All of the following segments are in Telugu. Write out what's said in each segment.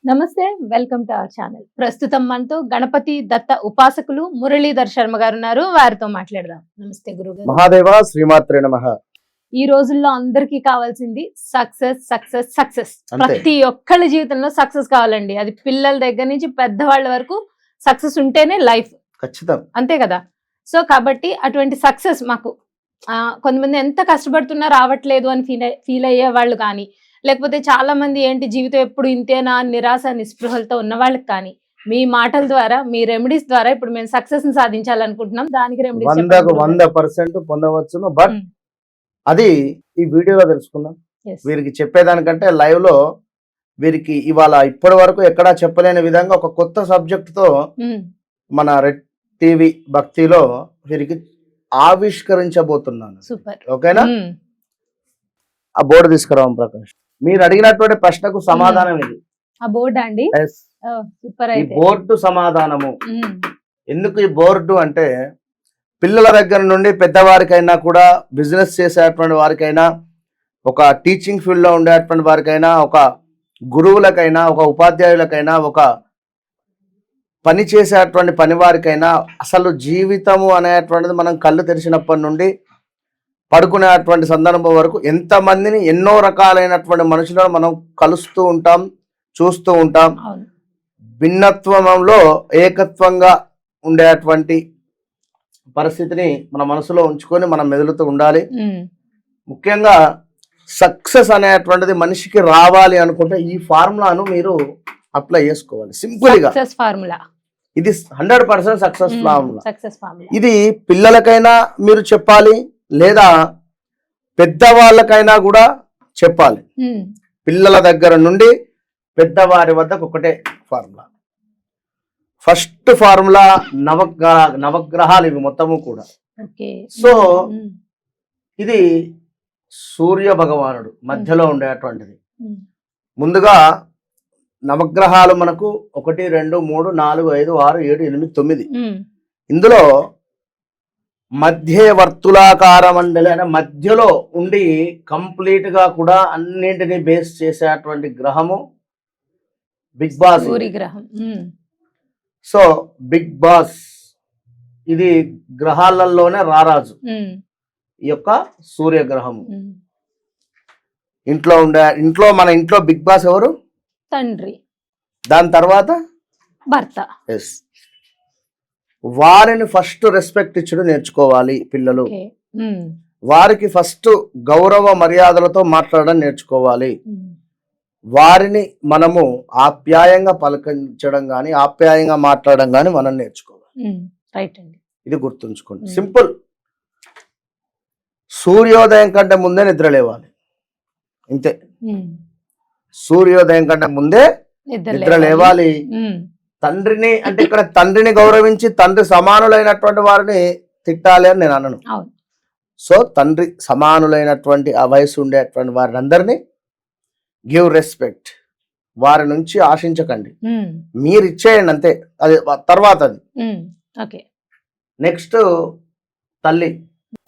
నమస్తే, వెల్కమ్ టు అవర్ ఛానల్. ప్రస్తుతం మనతో గణపతి దత్త ఉపాసకులు మురళీధర్ శర్మ గారు ఉన్నారు. వారితో మాట్లాడదాం. నమస్తే గురుగారు. మహాదేవ శ్రీమాత్రే నమః. ఈ రోజుల్లో అందరికీ కావాల్సింది సక్సెస్ సక్సెస్ సక్సెస్. అంతే. ప్రతి ఒక్కళ్ళ జీవితంలో సక్సెస్ కావాలండి. అది పిల్లల దగ్గర నుంచి పెద్దవాళ్ళ వరకు సక్సెస్ ఉంటేనే లైఫ్. ఖచ్చితం. అంతే కదా. సో కాబట్టి అటువంటి సక్సెస్ మాకు కొంతమంది ఎంత కష్టపడుతున్నా రావట్లేదు అని ఫీల్ అయ్యే వాళ్ళు కానీ, లేకపోతే చాలా మంది ఏంటి జీవితం ఎప్పుడు ఇంతేనా అని నిరాశ నిస్పృహలతో ఉన్న వాళ్ళకి కానీ, మీ మాటల ద్వారా, మీ రెమెడీస్ ద్వారా ఇప్పుడు మేము సక్సెస్ ని సాధించాలనుకుంటున్నాం. దానికి రెమెడీస్ 100% పొందవచ్చును. బట్ అది ఈ వీడియోలో తెలుసుకుందాం. వీరికి చెప్పేదానికంటే లైవ్ లో వీరికి ఇవాళ ఇప్పటి వరకు ఎక్కడా చెప్పలేని విధంగా ఒక కొత్త సబ్జెక్ట్ తో మన రెడ్ టీవీ భక్తిలో వీరికి ఆవిష్కరించబోతున్నాను. సూపర్. ఓకేనా? ఆ బోర్డు తీసుకురావం ప్రకాష్. మీరు అడిగినటువంటి ప్రశ్నకు సమాధానం ఇది. ఆ బోర్డు అండి. Yes. సూపర్. ఈ అయితే బోర్డు సమాధానము. ఎందుకు ఈ బోర్డు అంటే, పిల్లల దగ్గర నుండి పెద్దవారికైనా కూడా, బిజినెస్ చేసేటువంటి వారికైనా, ఒక టీచింగ్ ఫీల్డ్లో ఉండేటువంటి వారికైనా, ఒక గురువులకైనా, ఒక ఉపాధ్యాయులకైనా, ఒక పని చేసేటువంటి పని వారికైనా, అసలు జీవితము అనేటువంటిది మనం కళ్ళు తెరిచినప్పటి నుండి పడుకునేటువంటి సందర్భం వరకు ఎంతమందిని, ఎన్నో రకాలైనటువంటి మనుషులను మనం కలుస్తూ ఉంటాం, చూస్తూ ఉంటాం. భిన్నత్వంలో ఏకత్వంగా ఉండేటువంటి పరిస్థితిని మన మనసులో ఉంచుకొని మనం మెదులుతూ ఉండాలి. ముఖ్యంగా సక్సెస్ అనేటువంటిది మనిషికి రావాలి అనుకుంటే ఈ ఫార్ములాను మీరు అప్లై చేసుకోవాలి. సింపుల్ గా ఫార్ములా ఇది 100% సక్సెస్ ఫార్ములా. ఫార్ములా ఇది పిల్లలకైనా మీరు చెప్పాలి, లేదా పెద్దవాళ్ళకైనా కూడా చెప్పాలి. పిల్లల దగ్గర నుండి పెద్దవారి వద్దకు ఒకటే ఫార్ములా. ఫస్ట్ ఫార్ములా నవగ్రహాలు ఇవి మొత్తము కూడా. సో ఇది సూర్య భగవానుడు మధ్యలో ఉండేటువంటిది. ముందుగా నవగ్రహాలు మనకు 1 2 3 4 5 6 7 8 9. ఇందులో మధ్యవర్తులాకార మండలి అనే మధ్యలో ఉండి కంప్లీట్ గా కూడా అన్నింటినీ బేస్ చేసేటువంటి గ్రహము బిగ్ బాస్. గ్రహం. సో బిగ్ బాస్ ఇది గ్రహాలలోనే రారాజు. ఈ యొక్క సూర్యగ్రహము ఇంట్లో మన ఇంట్లో బిగ్ బాస్ ఎవరు? తండ్రి. దాని తర్వాత భర్త. ఎస్. వారిని ఫస్ట్ రెస్పెక్ట్ ఇచ్చడం నేర్చుకోవాలి పిల్లలు. వారికి ఫస్ట్ గౌరవ మర్యాదలతో మాట్లాడడం నేర్చుకోవాలి. వారిని మనము ఆప్యాయంగా పలకరించడం గాని, ఆప్యాయంగా మాట్లాడడం గాని మనం నేర్చుకోవాలి. రైట్ అండి. ఇది గుర్తుంచుకోండి. సింపుల్. సూర్యోదయం కంటే ముందే నిద్ర లేవాలి. ఇంతే. సూర్యోదయం కంటే ముందే నిద్ర లేవాలి. తండ్రిని అంటే ఇక్కడ తండ్రిని గౌరవించి తండ్రి సమానులైనటువంటి వారిని తిట్టాలి అని నేను అనను. సో తండ్రి సమానులైనటువంటి ఆ వయసు ఉండేటువంటి వారిని అందరినీ గివ్ రెస్పెక్ట్. వారి నుంచి ఆశించకండి, మీరు ఇచ్చేయండి అంతే. అది తర్వాత అది. నెక్స్ట్ తల్లి.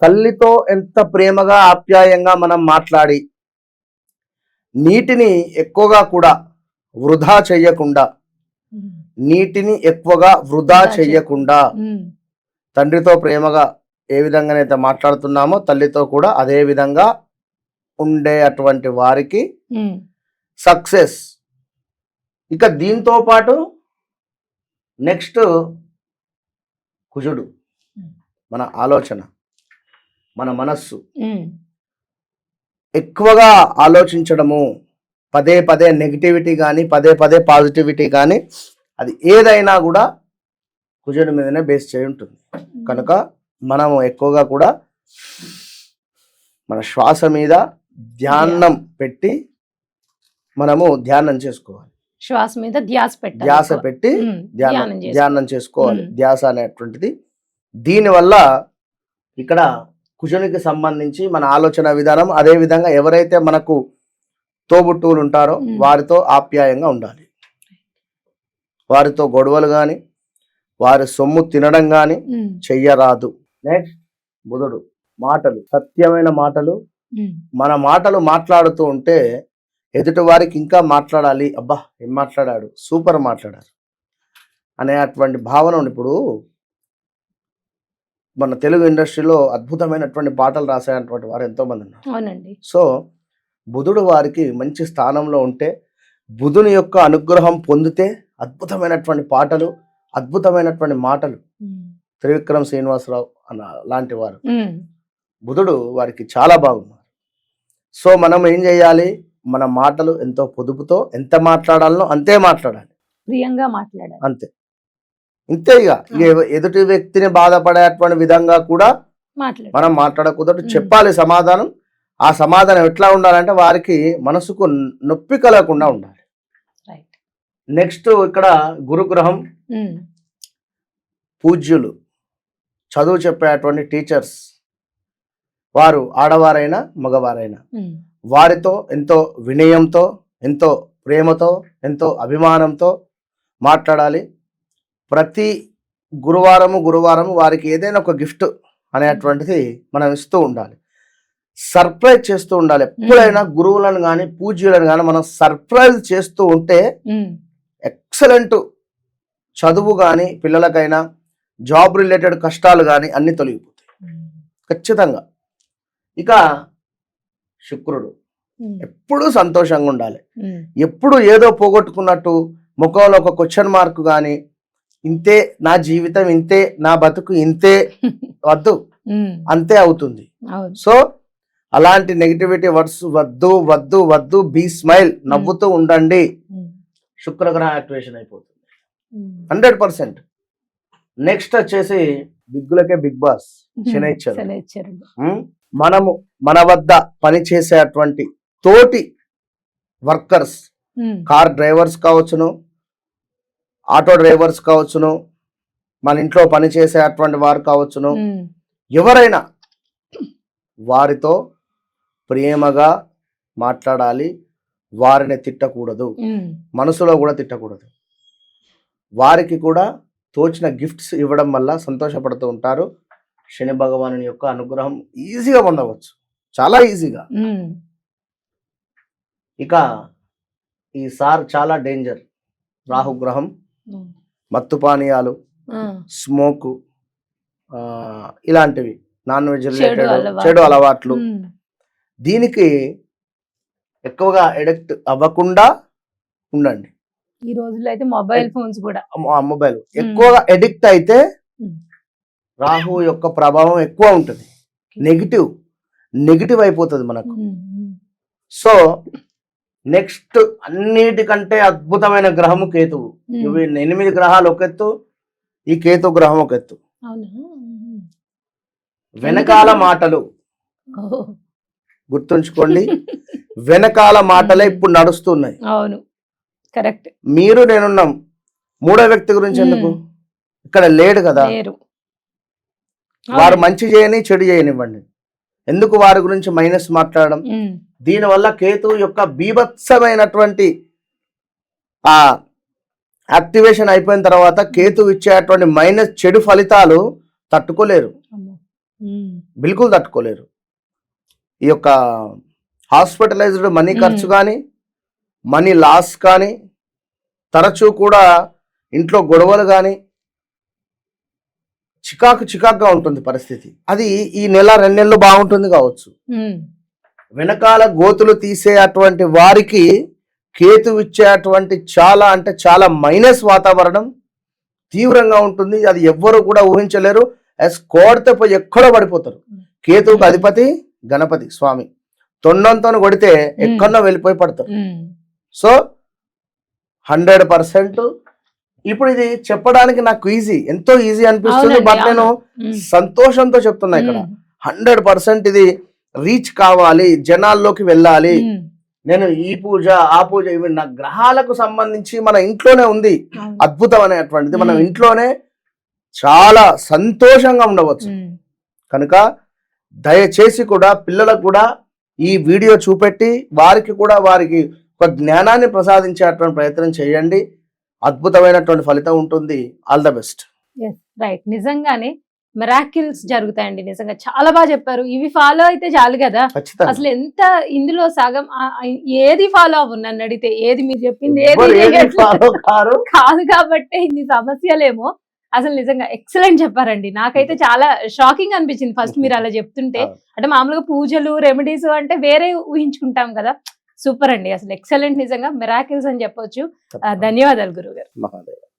తల్లితో ఎంత ప్రేమగా ఆప్యాయంగా మనం మాట్లాడి, నీటిని ఎక్కువగా కూడా వృధా చెయ్యకుండా, తండ్రితో ప్రేమగా ఏ విధంగానైతే మాట్లాడుతున్నామో తల్లితో కూడా అదే విధంగా ఉండే అటువంటి వారికి సక్సెస్. ఇక దీంతో పాటు నెక్స్ట్ కుజుడు. మన ఆలోచన, మన మనస్సు ఎక్కువగా ఆలోచించడము, పదే పదే నెగిటివిటీ కానీ, పదే పదే పాజిటివిటీ కానీ, అది ఏదైనా కూడా కుజుడి మీదనే బేస్ చేయి ఉంటుంది. కనుక మనము ఎక్కువగా కూడా మన శ్వాస మీద ధ్యానం పెట్టి మనము ధ్యానం చేసుకోవాలి. శ్వాస మీద ధ్యాస పెట్టి ధ్యానం చేసుకోవాలి. ధ్యాస అనేటువంటిది. దీనివల్ల ఇక్కడ కుజునికి సంబంధించి మన ఆలోచన విధానం, అదే విధంగా ఎవరైతే మనకు తోబుట్టువులు ఉంటారో వారితో ఆప్యాయంగా ఉండాలి. వారితో గొడవలు కానీ, వారి సొమ్ము తినడం కానీ చెయ్యరాదు. నెక్స్ట్ బుధుడు. మాటలు, సత్యమైన మాటలు. మన మాటలు మాట్లాడుతూ ఉంటే ఎదుటి వారికి ఇంకా మాట్లాడాలి, అబ్బా ఏం మాట్లాడాడు, సూపర్ మాట్లాడారు అనేటువంటి భావన ఉంది. ఇప్పుడు మన తెలుగు ఇండస్ట్రీలో అద్భుతమైనటువంటి పాటలు రాసేటువంటి వారు ఎంతోమంది ఉన్నారు. అవునండి. సో బుధుడు వారికి మంచి స్థానంలో ఉంటే, బుధుని యొక్క అనుగ్రహం పొందితే అద్భుతమైనటువంటి పాటలు, అద్భుతమైనటువంటి మాటలు. త్రివిక్రమ్ శ్రీనివాసరావు అన్న లాంటి వారు బుధుడు వారికి చాలా బాగున్నారు. సో మనం ఏం చేయాలి, మన మాటలు ఎంతో పొదుపుతో ఎంత మాట్లాడాలనో అంతే మాట్లాడాలి, ప్రియంగా మాట్లాడాలి, అంతే. ఇంతే ఇక ఎదుటి వ్యక్తిని బాధపడేటువంటి విధంగా కూడా మనం మాట్లాడకూడదు. చెప్పాలి సమాధానం. ఆ సమాధానం ఎట్లా ఉండాలంటే వారికి మనసుకు నొప్పి కలగకుండా ఉండాలి. నెక్స్ట్ ఇక్కడ గురుగ్రహం, పూజ్యులు, చదువు చెప్పేటువంటి టీచర్స్, వారు ఆడవారైనా మగవారైనా వారితో ఎంతో వినయంతో, ఎంతో ప్రేమతో, ఎంతో అభిమానంతో మాట్లాడాలి. ప్రతి గురువారము వారికి ఏదైనా ఒక గిఫ్ట్ అనేటువంటిది మనం ఇస్తూ ఉండాలి, సర్ప్రైజ్ చేస్తూ ఉండాలి. ఎప్పుడైనా గురువులను కానీ పూజ్యులను కానీ మనం సర్ప్రైజ్ చేస్తూ ఉంటే ఎక్సలెంట్ చదువు కానీ, పిల్లలకైనా జాబ్ రిలేటెడ్ కష్టాలు కానీ అన్ని తొలగిపోతాయి ఖచ్చితంగా. ఇక శుక్రుడు ఎప్పుడూ సంతోషంగా ఉండాలి. ఎప్పుడు ఏదో పోగొట్టుకున్నట్టు ముఖంలో ఒక క్వశ్చన్ మార్క్ కానీ, ఇంతే నా జీవితం, ఇంతే నా బతుకు, ఇంతే వద్దు, అంతే అవుతుంది. సో అలాంటి నెగిటివిటీ వర్డ్స్ వద్దు వద్దు వద్దు. బీ స్మైల్, నవ్వుతూ ఉండండి. శుక్రగ్రహ యాక్టివేషన్ అయిపోతుంది 100%. నెక్స్ట్ వచ్చేసి బిగ్గులకే బిగ్ బాస్ శనైశ్వరుడు. మనము మన వద్ద పనిచేసేటువంటి తోటి వర్కర్స్, కార్ డ్రైవర్స్ కావచ్చును, ఆటో డ్రైవర్స్ కావచ్చును, మన ఇంట్లో పనిచేసేటువంటి వారు కావచ్చును, ఎవరైనా వారితో ప్రేమగా మాట్లాడాలి. వారిని తిట్టకూడదు, మనసులో కూడా తిట్టకూడదు. వారికి కూడా తోచిన గిఫ్ట్స్ ఇవ్వడం వల్ల సంతోషపడుతూ ఉంటారు. శని భగవాను యొక్క అనుగ్రహం ఈజీగా పొందవచ్చు, చాలా ఈజీగా. ఇక ఈ సార్ చాలా డేంజర్. రాహుగ్రహం, మత్తు పానీయాలు, స్మోకు, ఇలాంటివి, నాన్ వెజ్ రిలేటెడ్ చెడు అలవాట్లు, దీనికి ఎక్కువగా ఎడిక్ట్ అవ్వకుండా ఉండండి. ఈ రోజుల్లో అయితే మొబైల్ ఫోన్స్ కూడా, మొబైల్ ఎక్కువగా ఎడిక్ట్ అయితే రాహు యొక్క ప్రభావం ఎక్కువ ఉంటుంది, నెగిటివ్ అయిపోతుంది మనకు. సో నెక్స్ట్ అన్నిటికంటే అద్భుతమైన గ్రహము కేతువు. ఇవి 8 గ్రహాలు ఒక ఎత్తు, ఈ కేతు గ్రహం ఒక ఎత్తు. వెనకాల మాటలు గుర్తుంచుకోండి, వెనకాల మాటలే ఇప్పుడు నడుస్తున్నాయి. అవును, కరెక్ట్. మీరు నేనున్నాం, మూడో వ్యక్తి గురించి ఎందుకు, ఇక్కడ లేడు కదా. వారు మంచి చేయని చెడు చేయనివ్వండి, ఎందుకు వారి గురించి మైనస్ మాట్లాడడం. దీనివల్ల కేతు యొక్క బీభత్సమైనటువంటి ఆ యాక్టివేషన్ అయిపోయిన తర్వాత కేతు ఇచ్చేటువంటి మైనస్ చెడు ఫలితాలు తట్టుకోలేరు, బిల్కుల్ తట్టుకోలేరు. ఈ యొక్క హాస్పిటలైజ్డ్ మనీ ఖర్చు కానీ, మనీ లాస్ కానీ, తరచూ కూడా ఇంట్లో గొడవలు కానీ, చికాకుగా ఉంటుంది పరిస్థితి. అది ఈ నెల 2 నెలలు బాగుంటుంది కావచ్చు. వెనకాల గోతులు తీసే అటువంటి వారికి కేతు ఇచ్చేటువంటి చాలా అంటే చాలా మైనస్ వాతావరణం తీవ్రంగా ఉంటుంది. అది ఎవ్వరు కూడా ఊహించలేరు. కోడితే పోయి ఎక్కడో పడిపోతారు. కేతువుకు అధిపతి గణపతి స్వామి, తొండంతో కొడితే ఎక్కడో వెళ్ళిపోయి పడతారు. సో 100%. ఇప్పుడు ఇది చెప్పడానికి నాకు ఈజీ, ఎంతో ఈజీ అనిపిస్తుంది, బట్ నేను సంతోషంతో చెప్తున్నా. ఇక్కడ 100% ఇది రీచ్ కావాలి, జనాల్లోకి వెళ్ళాలి. నేను ఈ పూజ ఆ పూజ ఇవి నా గ్రహాలకు సంబంధించి మన ఇంట్లోనే ఉంది అద్భుతం అనేటువంటిది. మనం ఇంట్లోనే చాలా సంతోషంగా ఉండవచ్చు. కనుక దయచేసి కూడా పిల్లలకు కూడా ఈ వీడియో చూపెట్టి వారికి ఒక జ్ఞానాన్ని ప్రసాదించేటువంటి ప్రయత్నం చేయండి. అద్భుతమైనటువంటి ఫలితం ఉంటుంది. All the best. రైట్. నిజంగానే మిరాకిల్స్ జరుగుతాయండి. నిజంగా చాలా బాగా చెప్పారు. ఇవి ఫాలో అయితే చాలు కదా. ఖచ్చితంగా అసలు ఎంత ఇందులో సగం ఏది ఫాలో అవ్వు నన్ను అడిగితే, ఏది మీరు చెప్పింది ఎవ్వరు ఏది ఏది చేయట్లేదు. follow car. కాదు కాబట్టి ఇన్ని సమస్యలేమో. అసలు నిజంగా ఎక్సలెంట్ చెప్పారండి. నాకైతే చాలా షాకింగ్ అనిపించింది ఫస్ట్ మీరు అలా చెప్తుంటే. అంటే మామూలుగా పూజలు రెమెడీస్ అంటే వేరే ఊహించుకుంటాం కదా. సూపర్ అండి, అసలు ఎక్సలెంట్, నిజంగా మిరాకిల్స్ అని చెప్పొచ్చు. ధన్యవాదాలు గురుగారు. మహాదేవ్.